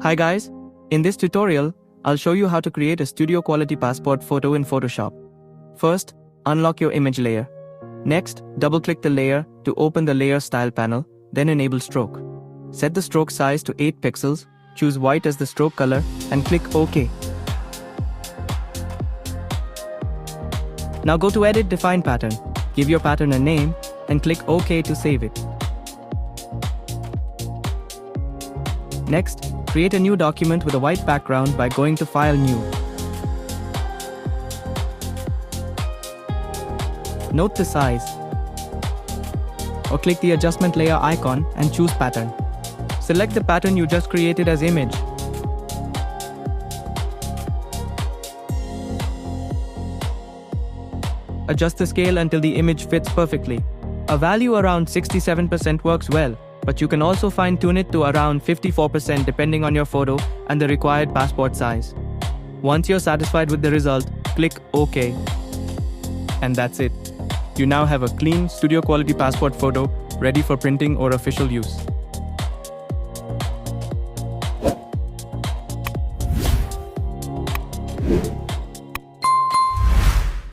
Hi guys, in this tutorial, I'll show you how to create a studio quality passport photo in Photoshop. First, unlock your image layer. Next, double-click the layer to open the Layer Style panel, then enable Stroke. Set the stroke size to 8 pixels, choose white as the stroke color, and click OK. Now go to Edit Define Pattern, give your pattern a name, and click OK to save it. Next, create a new document with a white background by going to File New. Note the size, or click the adjustment layer icon and choose Pattern. Select the pattern you just created as image. Adjust the scale until the image fits perfectly. A value around 67% works well, but you can also fine-tune it to around 54% depending on your photo and the required passport size. Once you're satisfied with the result, click OK. And that's it. You now have a clean, studio quality passport photo ready for printing or official use.